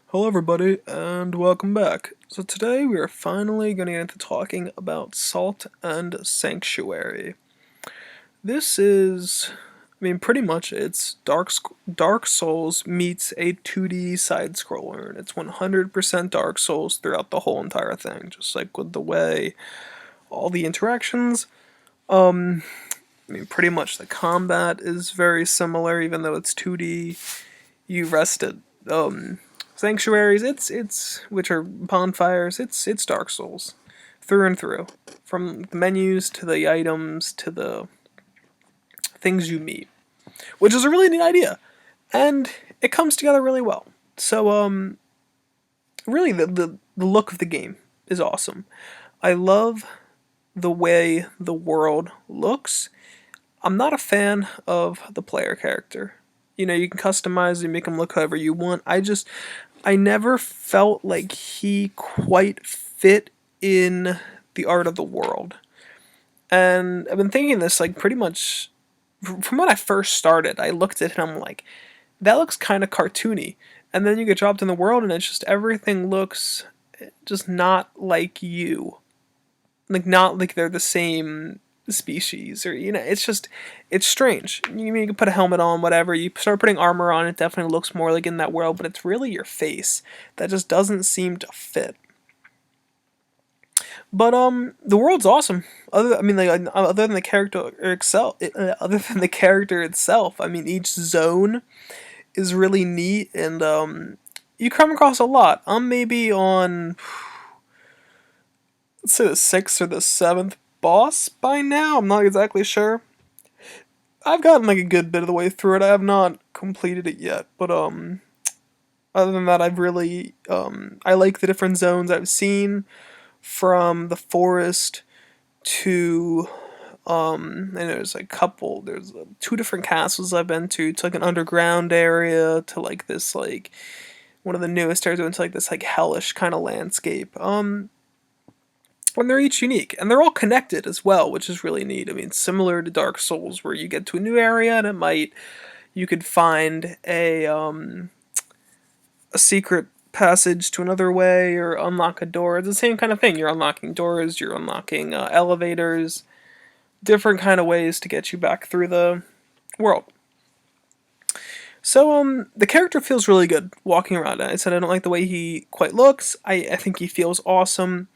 Hello, everybody, and welcome back. So, today we are finally going to get into talking about Salt and Sanctuary. This is, pretty much it's Dark Souls meets a 2D side scroller, and it's 100% Dark Souls throughout the whole entire thing, just like with the way all the interactions. Pretty much the combat is very similar, even though it's 2D. You rested. Sanctuaries, it's which are bonfires. It's Dark Souls, through and through, from the menus to the items to the things you meet, which is a really neat idea, and it comes together really well. So really the look of the game is awesome. I love the way the world looks. I'm not a fan of the player character. You can customize and make him look however you want. I never felt like he quite fit in the art of the world. And I've been thinking this, like, pretty much from when I first started. I looked at him like, that looks kind of cartoony. And then you get dropped in the world, and it's just everything looks just not like you. Like, not like they're the same species, or it's strange. You can put a helmet on, whatever, you start putting armor on, it definitely looks more like in that world, but it's really your face that just doesn't seem to fit. But the world's awesome. Other than the character itself, each zone is really neat, and you come across a lot. I'm maybe on, let's say, the sixth or the seventh boss by now. I'm not exactly sure. I've gotten like a good bit of the way through it. I have not completed it yet, but other than that, I like the different zones I've seen, from the forest to and there's two different castles I've been to like an underground area, to like this, like one of the newest areas, into like this like hellish kind of landscape. And they're each unique, and they're all connected as well, which is really neat. Similar to Dark Souls, where you get to a new area and you could find a secret passage to another way, or unlock a door. It's the same kind of thing. You're unlocking doors, you're unlocking elevators, different kind of ways to get you back through the world. So the character feels really good walking around. I said I don't like the way he quite looks. I think he feels awesome.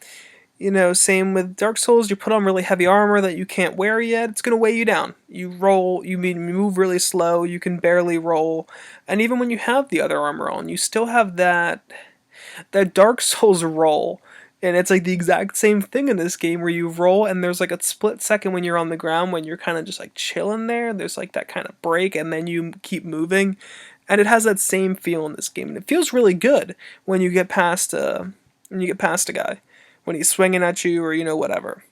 Same with Dark Souls. You put on really heavy armor that you can't wear yet. It's gonna weigh you down. You roll. You move really slow. You can barely roll. And even when you have the other armor on, you still have that Dark Souls roll. And it's like the exact same thing in this game, where you roll and there's like a split second when you're on the ground, when you're kind of just like chilling there. There's like that kind of break, and then you keep moving. And it has that same feel in this game. And it feels really good when you get past a guy, when he's swinging at you, or whatever.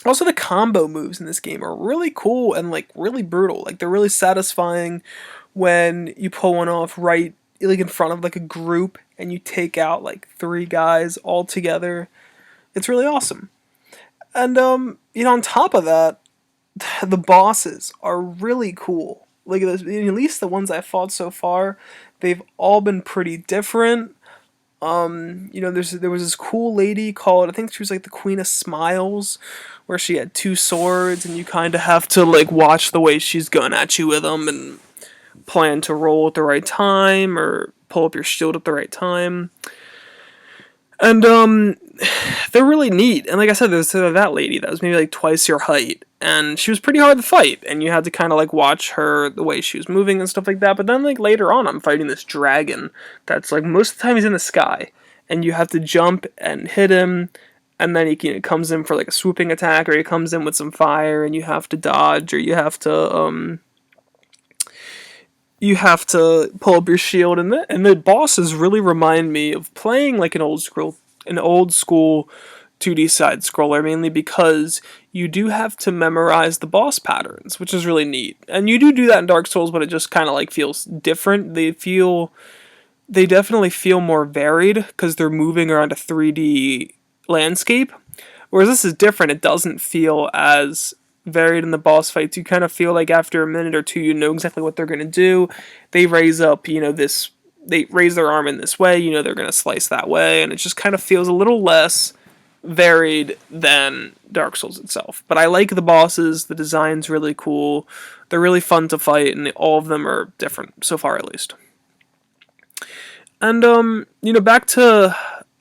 Also, the combo moves in this game are really cool and like really brutal. Like, they're really satisfying when you pull one off right like in front of like a group, and you take out like three guys all together. It's really awesome. And on top of that, the bosses are really cool. Like, at least the ones I've fought so far, they've all been pretty different. There was this cool lady called, I think she was like the Queen of Smiles, where she had two swords, and you kind of have to like watch the way she's going at you with them, and plan to roll at the right time, or pull up your shield at the right time. And they're really neat. And like I said, there's that lady that was maybe like twice your height, and she was pretty hard to fight, and you had to kind of like watch her, the way she was moving and stuff like that. But then like later on, I'm fighting this dragon that's like most of the time he's in the sky, and you have to jump and hit him, and then he comes in for like a swooping attack, or he comes in with some fire, and you have to dodge, or you have to pull up your shield. And the bosses really remind me of playing like an old school 2D side scroller, mainly because you do have to memorize the boss patterns, which is really neat. And you do that in Dark Souls, but it just kind of like feels different. They definitely feel more varied, because they're moving around a 3D landscape. Whereas this is different. It doesn't feel as varied in the boss fights. You kind of feel like after a minute or two, you know exactly what they're going to do. They raise up, this they raise their arm in this way, you know they're going to slice that way, and it just kind of feels a little less varied than Dark Souls itself. But I like the bosses, the design's really cool, they're really fun to fight, and all of them are different, so far at least. And, back to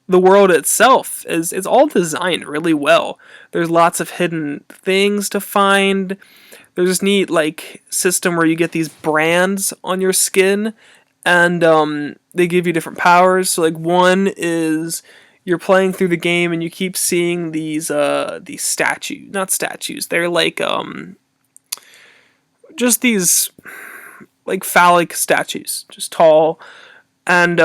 the world itself, is it's all designed really well. There's lots of hidden things to find. There's this neat, like, system where you get these brands on your skin, and they give you different powers. So, like, one is you're playing through the game and you keep seeing these statues, not statues. They're like just these like phallic statues, just tall and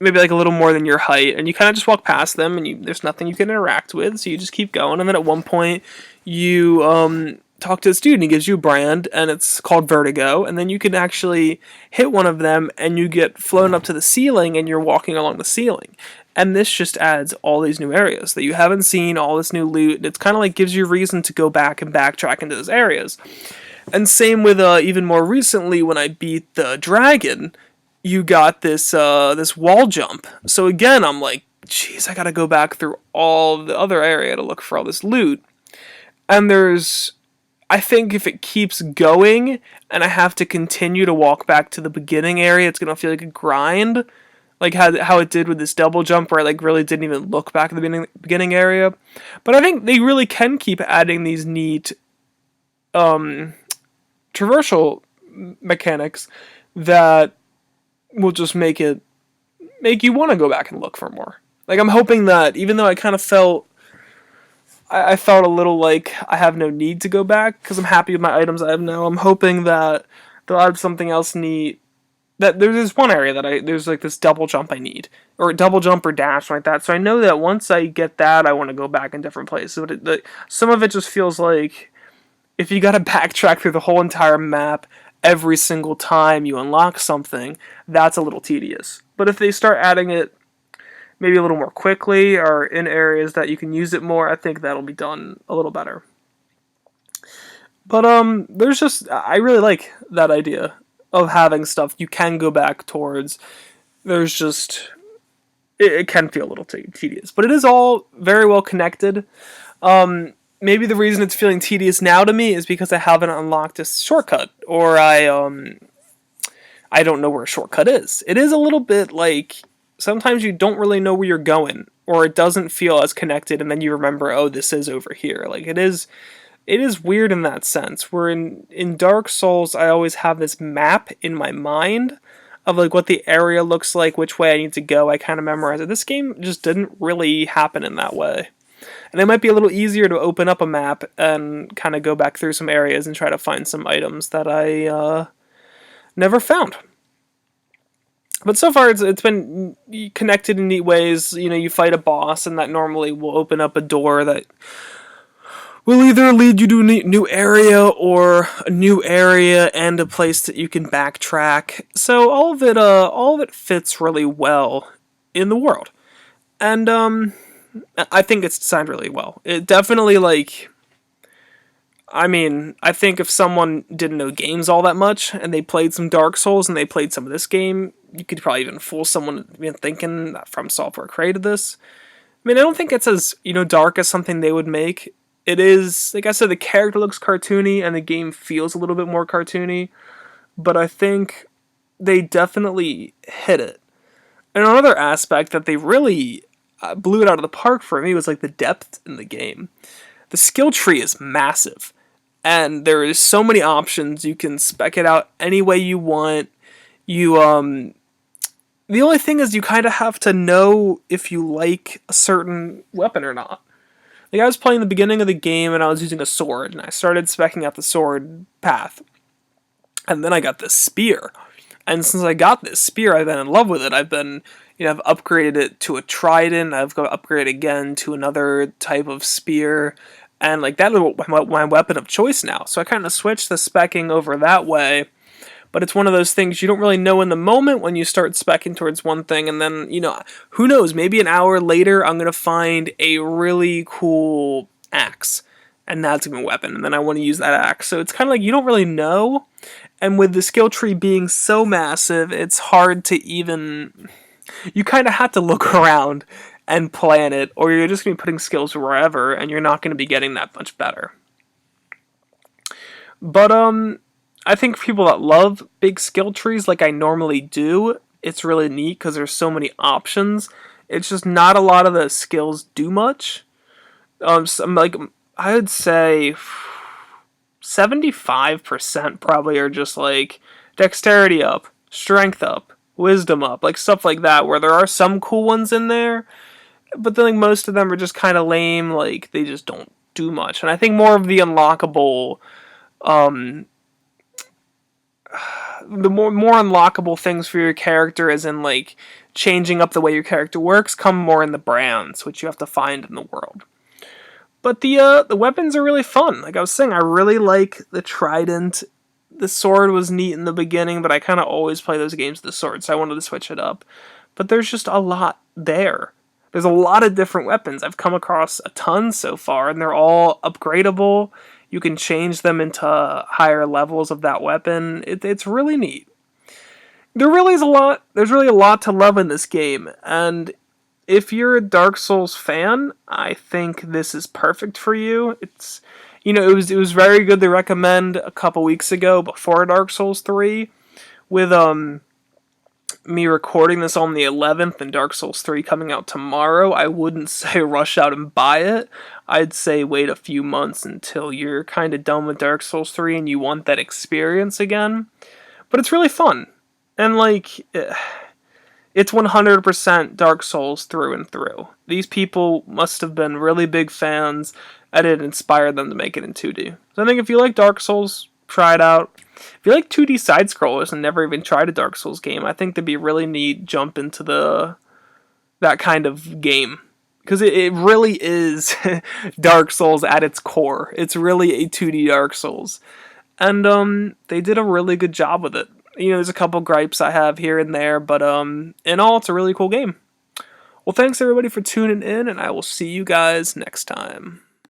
maybe like a little more than your height, and you kind of just walk past them and there's nothing you can interact with, so you just keep going. And then at one point you talk to this dude and he gives you a brand and it's called Vertigo, and then you can actually hit one of them and you get flown up to the ceiling and you're walking along the ceiling. And this just adds all these new areas that you haven't seen, all this new loot. It's kind of like gives you a reason to go back and backtrack into those areas. And same with even more recently when I beat the dragon, you got this this wall jump. So again, I'm like, geez, I gotta go back through all the other area to look for all this loot. And I think if it keeps going and I have to continue to walk back to the beginning area, it's gonna feel like a grind. Like how it did with this double jump where I like really didn't even look back at the beginning area. But I think they really can keep adding these neat traversal mechanics that will just make you want to go back and look for more. Like I'm hoping that even though I kind of felt I felt a little like I have no need to go back because I'm happy with my items I have now, I'm hoping that they'll add something else neat. That there's one area that there's like this double jump I need, or double jump or dash like that. So I know that once I get that, I want to go back in different places. But some of it just feels like if you got to backtrack through the whole entire map every single time you unlock something, that's a little tedious. But if they start adding it maybe a little more quickly or in areas that you can use it more, I think that'll be done a little better. But there's just I really like that idea of having stuff you can go back towards. There's just it can feel a little tedious, but it is all very well connected. Maybe the reason it's feeling tedious now to me is because I haven't unlocked a shortcut, or I don't know where a shortcut is. It is a little bit like sometimes you don't really know where you're going, or it doesn't feel as connected, and then you remember, oh, this is over here. Like it is weird in that sense. Where in Dark Souls, I always have this map in my mind of like what the area looks like, which way I need to go. I kind of memorize it. This game just didn't really happen in that way. And it might be a little easier to open up a map and kind of go back through some areas and try to find some items that I never found. But so far, it's been connected in neat ways. You know, you fight a boss, and that normally will open up a door that will either lead you to a new area or a new area and a place that you can backtrack. So all of it fits really well in the world, and I think it's designed really well. It definitely I think if someone didn't know games all that much and they played some Dark Souls and they played some of this game, you could probably even fool someone into thinking that From Software created this. I mean, I don't think it's as dark as something they would make. It is, like I said, the character looks cartoony and the game feels a little bit more cartoony, but I think they definitely hit it. And another aspect that they really blew it out of the park for me was like the depth in the game. The skill tree is massive, and there is so many options. You can spec it out any way you want. The only thing is you kind of have to know if you like a certain weapon or not. Like, I was playing the beginning of the game, and I was using a sword, and I started speccing out the sword path. And then I got this spear. And since I got this spear, I've been in love with it. I've been, I've upgraded it to a trident. I've got to upgrade again to another type of spear. And, like, that is my weapon of choice now. So I kind of switched the specking over that way. But it's one of those things you don't really know in the moment when you start specking towards one thing, and then, who knows, maybe an hour later I'm going to find a really cool axe, and that's a good weapon, and then I want to use that axe. So it's kind of like you don't really know, And with the skill tree being so massive, it's hard to even... You kind of have to look around and plan it, or you're just going to be putting skills wherever, and you're not going to be getting that much better. But, I think for people that love big skill trees like I normally do, it's really neat because there's so many options. It's just not a lot of the skills do much. Like, I would say 75% probably are just like dexterity up, strength up, wisdom up, like stuff like that, where there are some cool ones in there, but then like most of them are just kind of lame, like they just don't do much. And I think more of the unlockable, um, the more unlockable things for your character, as in like changing up the way your character works, come more in the brands, which you have to find in the world. But the weapons are really fun. Like I was saying, I really like the trident. The sword was neat in the beginning, but I kind of always play those games with the sword, so I wanted to switch it up. But there's just a lot there. There's a lot of different weapons. I've come across a ton so far, and they're all upgradable. You can change them into higher levels of that weapon. It's really neat. There really is a lot. There's really a lot to love in this game, and if you're a Dark Souls fan, I think this is perfect for you. It's, it was very good to recommend a couple weeks ago before Dark Souls 3 with me recording this on the 11th and Dark Souls 3 coming out tomorrow. I wouldn't say rush out and buy it. I'd say wait a few months until you're kind of done with Dark Souls 3 and you want that experience again. But it's really fun. And like it's 100% Dark Souls through and through. These people must have been really big fans, and it inspired them to make it in 2D. So I think if you like Dark Souls, try it out. If you like 2D side-scrollers and never even tried a Dark Souls game, I think that'd be a really neat jump into that kind of game. Because it really is Dark Souls at its core. It's really a 2D Dark Souls. And they did a really good job with it. There's a couple gripes I have here and there, but in all, it's a really cool game. Well, thanks everybody for tuning in, and I will see you guys next time.